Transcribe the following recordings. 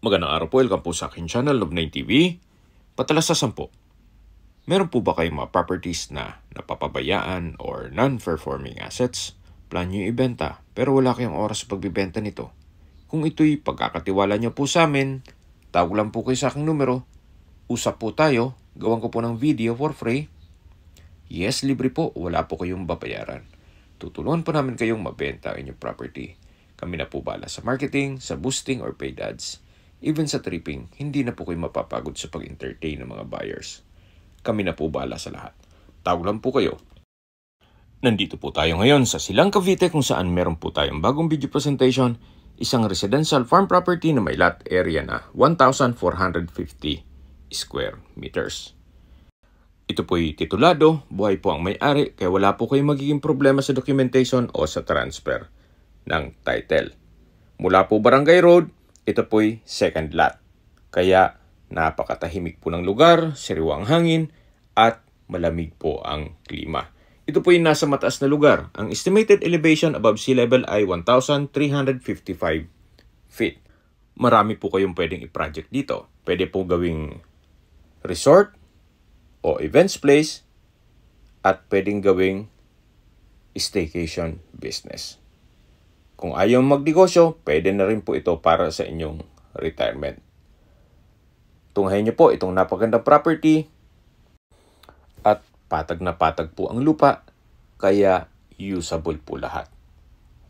Magandang araw po, welcome po sa aking channel, Love9 TV. Patalasasan po, meron po ba kayong mga properties na napapabayaan or non-performing assets? Plan nyo ibenta, pero wala kayong oras sa pagbibenta nito. Kung ito'y pagkakatiwala nyo po sa amin, tawag lang po kayo sa aking numero. Usap po tayo, gawan ko po ng video for free. Yes, libre po, wala po kayong babayaran. Tutulungan po namin kayong mabenta ang inyong property. Kami na po bala sa marketing, sa boosting or paid ads. Even sa tripping, hindi na po kayo mapapagod sa pag-entertain ng mga buyers. Kami na po bahala sa lahat. Tawag lang po kayo. Nandito po tayo ngayon sa Silang Cavite kung saan meron po tayong bagong video presentation, isang residential farm property na may lot area na 1,450 square meters. Ito po'y titulado, buhay po ang may-ari kaya wala po kayong magiging problema sa documentation o sa transfer ng title. Mula po Barangay Road, ito po'y second lot. Kaya napakatahimik po ng lugar, sariwang hangin, at malamig po ang klima. Ito po'y nasa mataas na lugar. Ang estimated elevation above sea level ay 1,355 feet. Marami po kayong pwedeng i-project dito. Pwede po gawing resort o events place at pwedeng gawing staycation business. Kung ayaw magnegosyo, pwede na rin po ito para sa inyong retirement. Tunghayin niyo po itong napagandang property at patag na patag po ang lupa, kaya usable po lahat.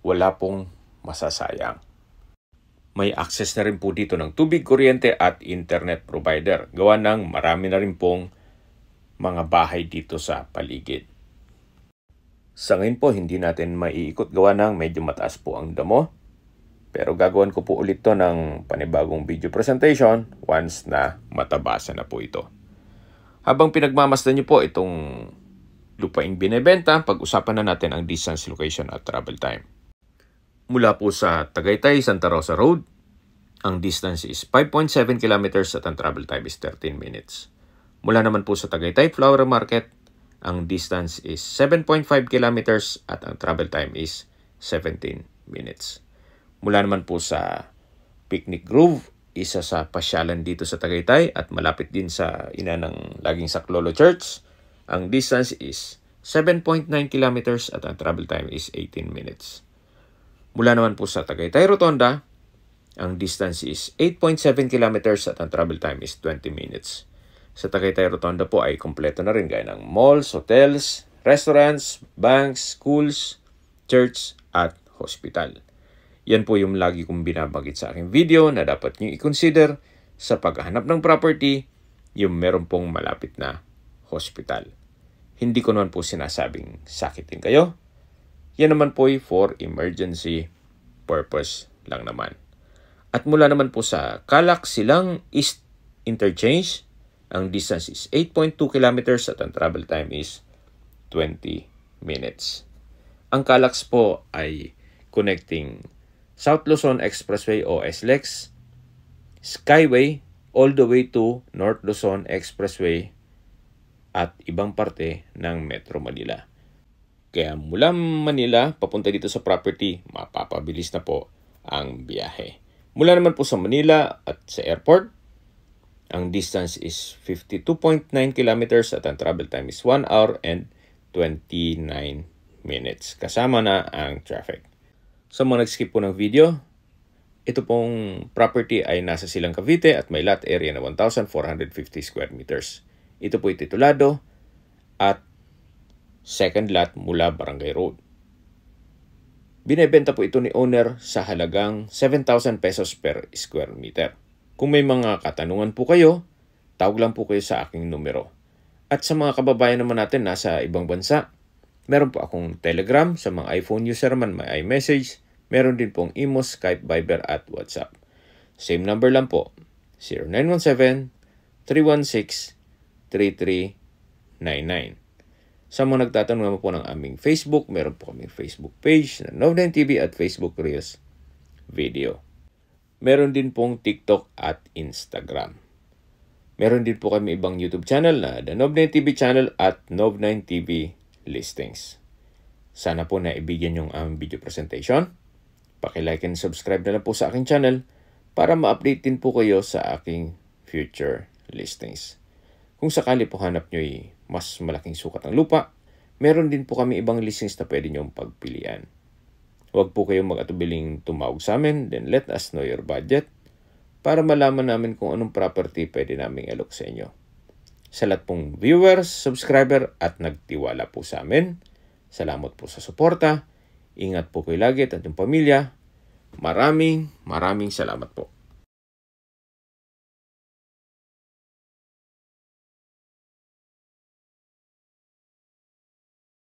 Wala pong masasayang. May access na rin po dito ng tubig, kuryente at internet provider. Gawa ng marami na rin pong mga bahay dito sa paligid. Sa ngayon po, hindi natin maiikot gawa ng medyo mataas po ang damo. Pero gagawin ko po ulit to ng panibagong video presentation once na matabasa na po ito. Habang pinagmamasdan niyo po itong lupaing binebenta, pag-usapan na natin ang distance, location at travel time. Mula po sa Tagaytay, Santa Rosa Road, ang distance is 5.7 kilometers at ang travel time is 13 minutes. Mula naman po sa Tagaytay Flower Market, ang distance is 7.5 kilometers at ang travel time is 17 minutes. Mula naman po sa Picnic Grove, isa sa pasyalan dito sa Tagaytay at malapit din sa ina ng Laging Saklolo Church, ang distance is 7.9 kilometers at ang travel time is 18 minutes. Mula naman po sa Tagaytay Rotonda, ang distance is 8.7 kilometers at ang travel time is 20 minutes. Sa Tagaytay Rotonda po ay kompleto na rin gaya ng malls, hotels, restaurants, banks, schools, church at hospital. Yan po yung lagi kong binabagit sa aking video na dapat nyo i-consider sa paghahanap ng property, yung meron pong malapit na hospital. Hindi ko naman po sinasabing sakitin kayo. Yan naman po ay for emergency purpose lang naman. At mula naman po sa Calac Silang East Interchange, ang distance is 8.2 kilometers at ang travel time is 20 minutes. Ang Calac po ay connecting South Luzon Expressway o SLEX, Skyway, all the way to North Luzon Expressway at ibang parte ng Metro Manila. Kaya mula Manila, papunta dito sa property, mapapabilis na po ang biyahe. Mula naman po sa Manila at sa airport, ang distance is 52.9 kilometers at ang travel time is 1 hour and 29 minutes. Kasama na ang traffic. Sa mga nag-skip po ng video, ito pong property ay nasa Silang Cavite at may lot area na 1,450 square meters. Ito po ay titulado at second lot mula Barangay Road. Binebenta po ito ni owner sa halagang 7,000 pesos per square meter. Kung may mga katanungan po kayo, tawag lang po kayo sa aking numero. At sa mga kababayan naman natin nasa ibang bansa, meron po akong Telegram. Sa mga iPhone user man may iMessage. Meron din pong Imo, Skype, Viber at WhatsApp. Same number lang po, 0917-316-3399. Sa mga nagtatanong naman po ng aming Facebook, meron po kaming Facebook page na Love9 TV at Facebook Reels Video. Meron din pong TikTok at Instagram. Meron din po kami ibang YouTube channel na The Love9 TV channel at Love9 TV Listings. Sana po naibigyan yung aming video presentation. Paki-like and subscribe na lang po sa aking channel para ma-update din po kayo sa aking future listings. Kung sakali po hanap nyo mas malaking sukat ng lupa, meron din po kami ibang listings na pwede nyong pagpilian. Huwag po kayong mag-atubiling tumawag sa amin, then let us know your budget para malaman namin kung anong property pwede naming alok sa inyo. Sa lahat pong viewers, subscriber at nagtiwala po sa amin, salamat po sa suporta. Ingat po kayo lagi at yung pamilya. Maraming salamat po.